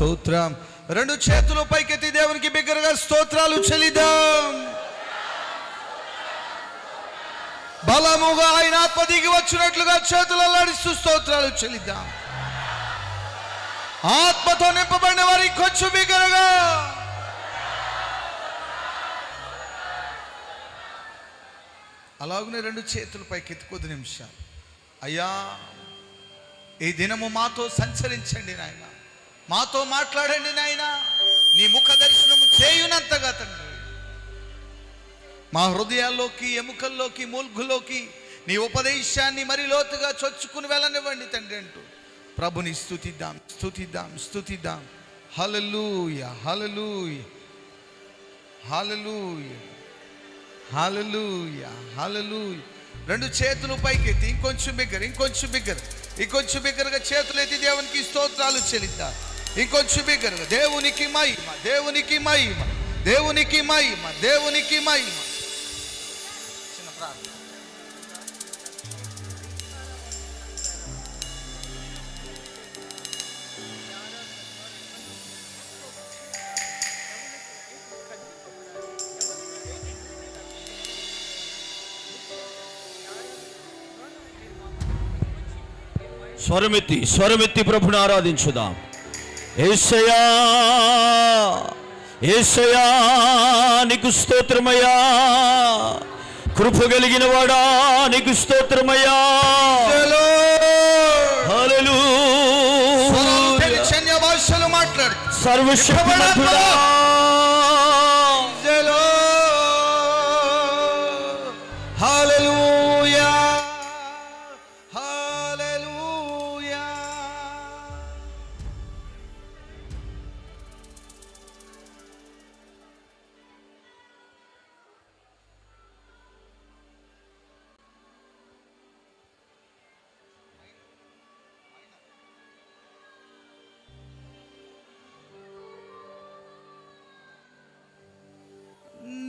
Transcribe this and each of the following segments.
స్తోత్రం. రెండు చేతులు పైకెత్తి దేవునికి బిగ్గరగా స్తోత్రాలు చెల్లిద్దాం. బలముగా ఆయన ఆత్మ దిగి వచ్చినట్లుగా చేతులు అల్లాడిస్తూ స్తోత్రాలు చెల్లిద్దాం. ఆత్మతో నింపబడిన వారికి కొంచెం బిగ్గరగా అలాగనే రెండు చేతులు పైకెత్తి కొద్ది నిమిషాలు. అయ్యా, ఈ దినము మాతో సంచరించండి నాయన, మాతో మాట్లాడండి నాయన, నీ ముఖ దర్శనము చేయునంతగా తండ్రి. మా హృదయాల్లోకి, ఎముకల్లోకి, మూల్గులోకి నీ ఉపదేశాన్ని మరి లోతుగా చొచ్చుకుని వెళ్ళనివ్వండి తండ్రి అంటూ ప్రభుని స్తుతిద్దాం, స్తుతిద్దాం, స్తుతిద్దాం. హల్లెలూయా, హల్లెలూయా, హల్లెలూయా, హల్లెలూయా, హల్లెలూయా. రెండు చేతులు పైకెత్తి ఇంకొంచెం బిగ్గర, ఇంకొంచెం బిగ్గర, ఇంకొంచెం బిగ్గరగా చేతులు ఎత్తి దేవునికి స్తోత్రాలు చెల్లిద్దాం. ఇంకొంచెం బిగ్గరగా దేవునికి మహిమ, దేవునికి మహిమ, దేవునికి మహిమ, దేవునికి మహిమ. చిన్న ప్రార్థన. స్వరమెత్తి ప్రభుని ఆరాధించుదాం. యేసయ్యా, యేసయ్యా నీకు స్తోత్రమయ్యా, కృప కలిగిన వాడా నీకు స్తోత్రమయ్యా. హల్లెలూయా. భాషలు మాట్లాడు. సర్వశక్తిమంతుడా, హల్లెలూయా.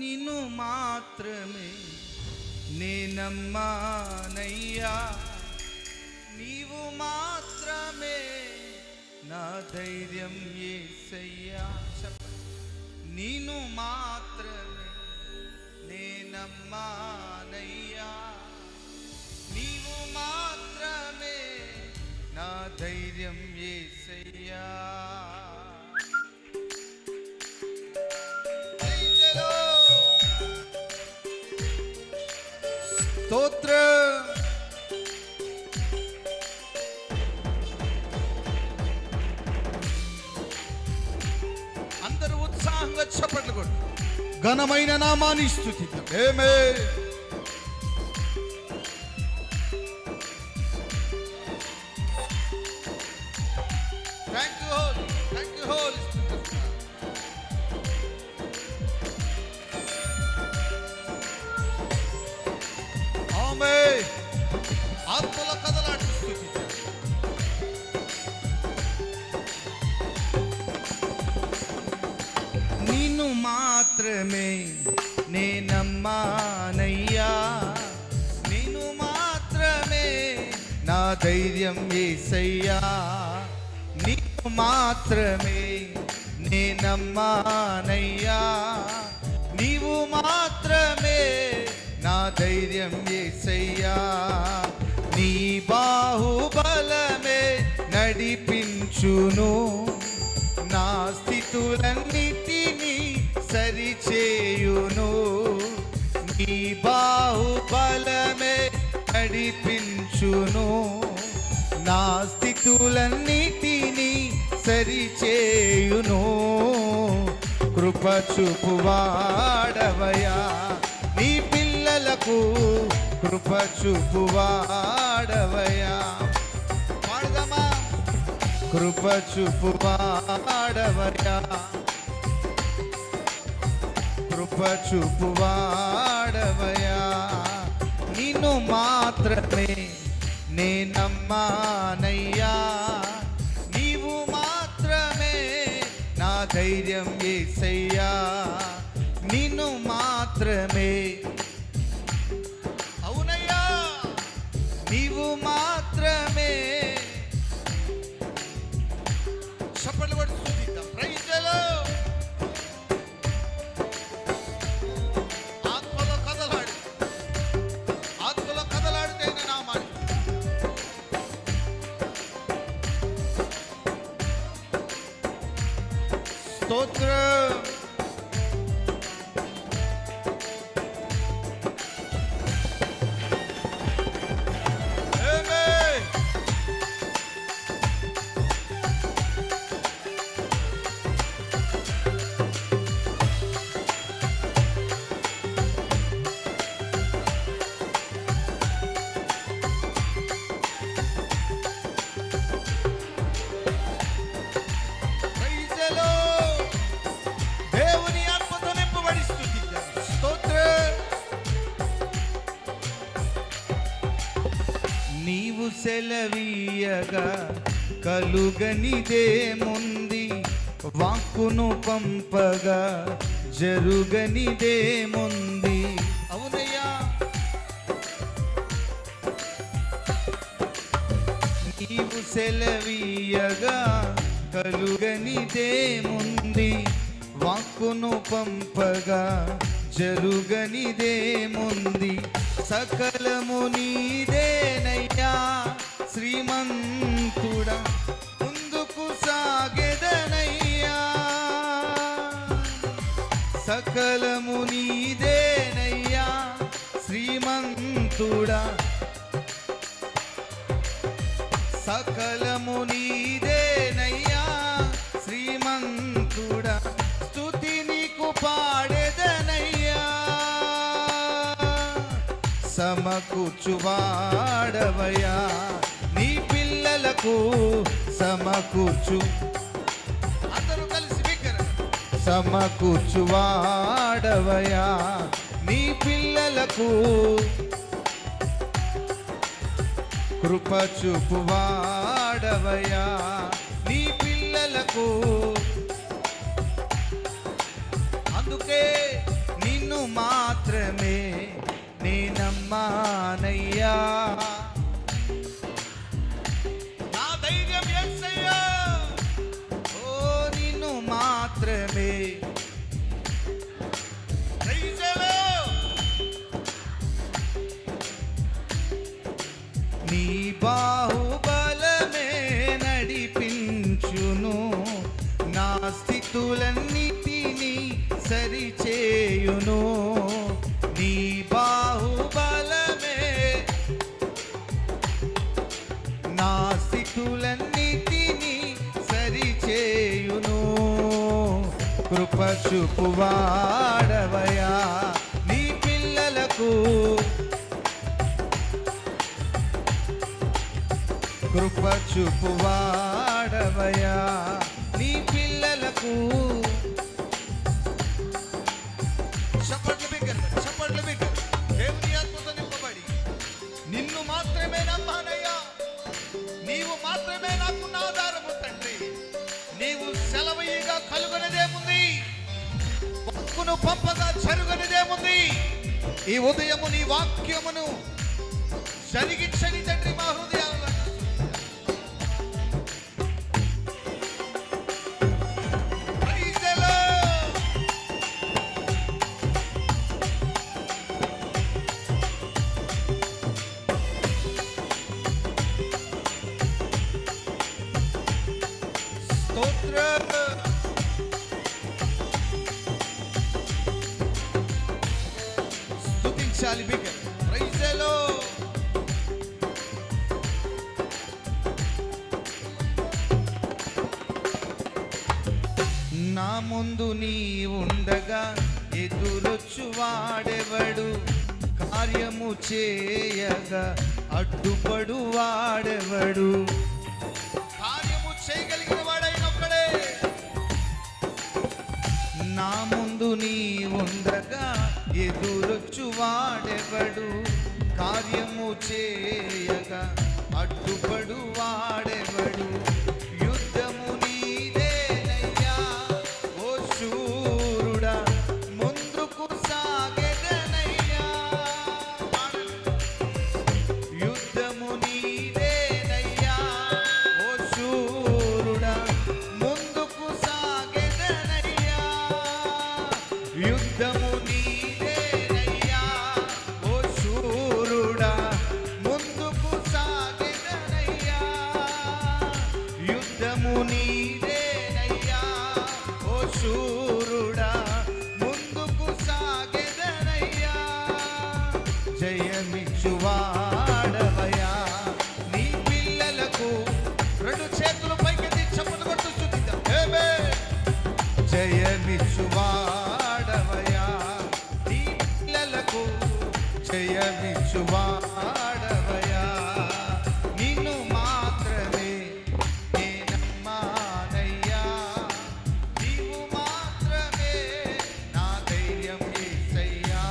నిన్ను మాత్రమే నేనమ్మానయ్యా, నీవు మాత్రమే నా ధైర్యం యేసయ్యా. నిన్ను మాత్రమే నేనమ్మానయ్యా, నీవు మాత్రమే నా ధైర్యం యేసయ్యా. స్తోత్రం. అందరూ ఉత్సాహంగా చప్పట్లు కొట్టు. ఘనమైన నామాన్ని స్తుతిద్దాం. Amen. Thank you holy, thank you holy. Amen. ఆత్మలో కదలాడు స్తుతిద్దాం. నిన్ను మాత్రమే నేనమ్మానయ్యా, నిన్ను మాత్రమే నా ధైర్యం యేసయ్యా, నిన్ను మాత్రమే నేనమ్మానయ్యా, నీవు మాత్రమే నా ధైర్యం యేసయ్యా. నీ బాహుబలమే నడిపించును, నా స్థితులన్నిటినీ సరిచేయును. నీ బాహుబలమే నడిపించును, నా స్థితులన్నిటినీ సరిచేయును. కృప చూపువాడవయ్యా, నీ పిల్లలకు కృప చూపువాడవయ్యా. పాడదామా? కృప చూపువాడవయ్యా, కృప చూపువాడవయ్యా. నిన్ను మాత్రమే నేనమ్మానయ్యా, నీవు మాత్రమే నా ధైర్యం యేసయ్యా, నిన్ను మాత్రమే. అవునయ్యా, నీవు మాత్రమే. చప్పట్లు కొట్టి స్తోత్రం. నీవు సెలవీయగా కలుగనిదేముంది, వాక్కును పంపగా జరుగనిదేముంది. అవునయ్యా, నీవు సెలవీయగా కలుగనిదేముంది, వాక్కును పంపగా జరుగనిదేముంది. సకలము నీదేనయ్యా శ్రీమంతుడా, ముందుకు సాగెదనయ్యా. సకలము నీదేనయ్యా శ్రీమంతుడా, సకలము నీదేనయ్యా శ్రీమంతుడా. స్తుతి నీకు పాడెదనయ్యా, సమకూర్చువాడవయ్యా నీ పిల్లలకు సమకూర్చు. అందరూ కలిసి సమకూర్చువాడవయ్యా నీ పిల్లలకు, కృప చూపువాడవయ్యా నీ పిల్లలకు. అందుకే నిన్ను మాత్రమే నేనమ్మానయ్యా, నా ధైర్యం యేసయ్యా. ఓ నిన్ను మాత్రమే. నీ బాహుబలమే నడిపించును, నా స్థితులన్నిటినీ సరిచేయును. నీ బాహుబలమే నా స్థితులన్నిటినీ సరిచేయును. కృప చూపువాడవయ్యా నీ పిల్లలకు, కృప చూపువాడవయ్యా నీ పిల్లలకు. చప్పట్లు బిగ్గర దేవుని ఆత్మతో నింపబడి నిన్ను మాత్రమే నమ్మానయ్యా, నీవు మాత్రమే నాకున్న ఆధారము తండ్రి. నీవు సెలవీయగా కలుగనిదేముంది, వాక్కును పంపగా జరుగనిదేముంది. ఈ ఉదయము నీ వాక్యమును జరిగించని తండ్రి మా హృదయాలను. స్తుతించాలి బిగ్గర. Praise the lord. నా ముందు నీ ఉండగా ఎదురొచ్చు వాడెవడు, కార్యము చేయగా అడ్డుపడు వాడెవడు. కార్యము చేయగలిగిన వాడైన ఒక్కడే. నా ముందు నీ ఉండగా ఎదురొచ్చు వాడెవడు, కార్యము చేయగా అడ్డుపడు వాడెవడు. యుద్ధము నీదేనయ్యా ఓ శూరుడా, ముందుకు సాగెదనయ్యా. యుద్ధము నీదేనయ్యా ఓ శూరుడా, ముందుకు సాగెదనయ్యా. యుద్ధము నీదేనయ్యా ఓ శూరుడా, ముందుకు సాగెదనయ్యా. జయమిచ్చువాడవయా నీ పిల్లలకు జయమిచ్చువాడవయా నిన్ను మాత్రమే నేనమ్మానయ్యా నీవు మాత్రమే నా ధైర్యం యేసయ్యా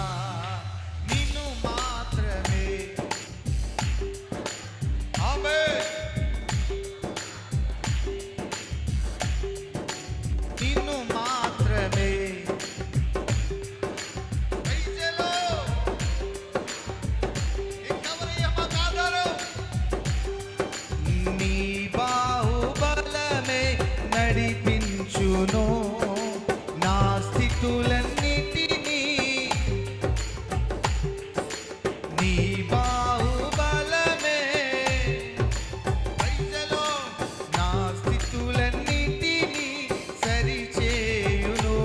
నిన్ను మాత్రమే ఆమేన్ నిన్ను మాత్రమే నీ బాహుబలమే నడిపించును నా స్థితులన్నిటినీ నీ బాహుబలమే నా స్థితులన్నిటినీ సరిచేయును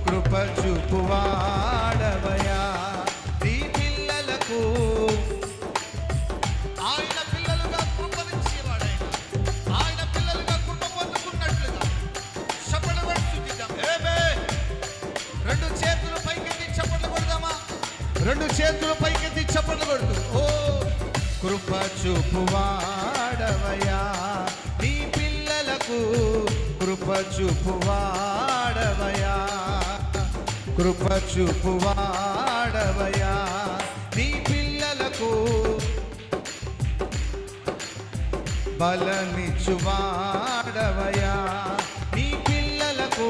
కృప చూపువాడవయా నీ పిల్లలకు ఆయన పిల్లలుగా కృపనిచ్చేవాడైన ఆయన పిల్లలుగా కృప పొందుకున్నట్లుగా చప్పట్లు కొట్టి స్తుతిద్దాం. రెండు చేతులు పైకెత్తి చప్పట్లు కొడదామా? రెండు చేతులు పైకెత్తి చప్పట్లు కొడుతూ ఓ కృప చూపువాడవయా నీ పిల్లలకు కృప చూపువాడవయా కృప చూపువాడవయా నీ పిల్లలకు బలమిచ్చువాడవయా నీ పిల్లలకు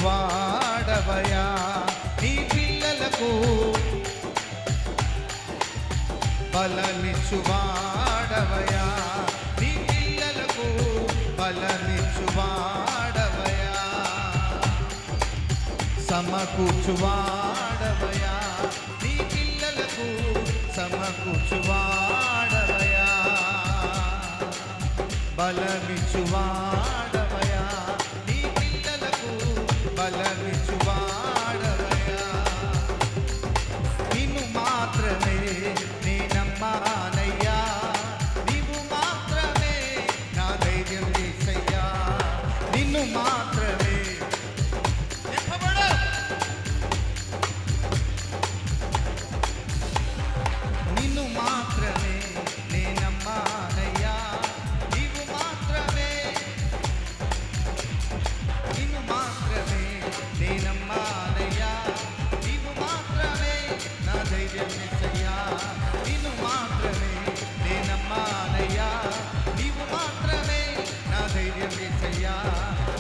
సమకూర్చువాడవయా నీ పిల్లలకు బలమిచ్చువాడవయా నీ పిల్లలకు బలమిచ్చువాడవయా సమకూర్చువాడవయా నీ పిల్లలకు సమకూర్చువాడవయా బలమిచ్చువాడవయా నీ పిల్లలకు బలమిచ్చువాడవయా నిన్ను మాత్రమే నేనమ్మానయ్యా నీవు మాత్రమే నా ధైర్యం యేసయ్యా నిన్ను మాత్రమే నిన్ను మాత్రమే నేనమ్మానయ్యా నీవు మాత్రమే నిన్ను మాత్రమే నేనమ్మానయ్యా నీవు మాత్రమే నా ధైర్యం యేసయ్యా నిన్ను మాత్రమే నేనమ్మానయ్యా నీవు మాత్రమే నా ధైర్యం యేసయ్యా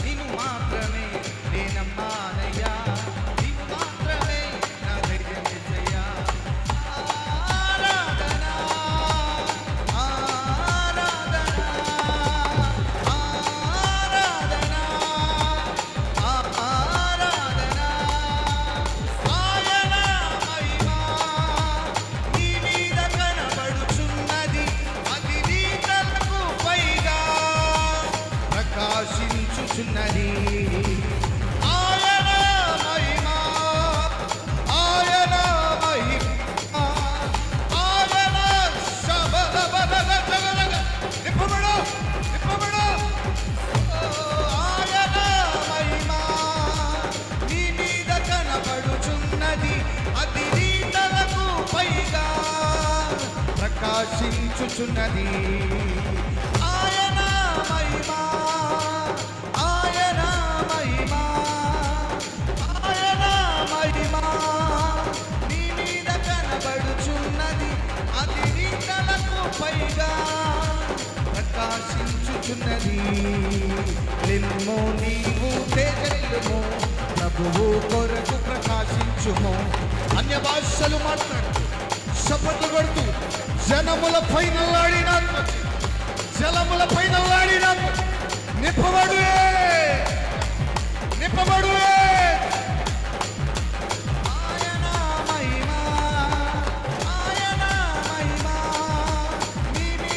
నిన్ను మాత్రమే నేనమ్మానయ్యా నీవు మాత్రమే నా ధైర్యం యేసయ్యా ఆరాధన ఆరాధన ఆరాధన ఆరాధన ఆయన మహిమ నీ మీద కనబడుచున్నది అది నీతలకు పైగా ప్రకాశించుచున్నది ఆయన మహిమ ఆయన మహిమ ఆయన శబదబదగ నిప్పబడు నిప్పబడు ఆయన మహిమ నీ మీద కనబడుచున్నది అది నీతలకు పైగా ప్రకాశించుచున్నది ఆయన మహిమ ఆయన మహిమ ఆయన మహిమ నీ మీద కనబడుచున్నది అది నీతలకు పైగా ప్రకాశించుచున్నది నిన్ను నీవు తేజరిల్లుము ప్రభువు కొరకు ప్రకాశించుము అన్య భాషలు మాట్లాడుతూ చప్పట్లు కొడుతూ జనముల పైన ఆడిన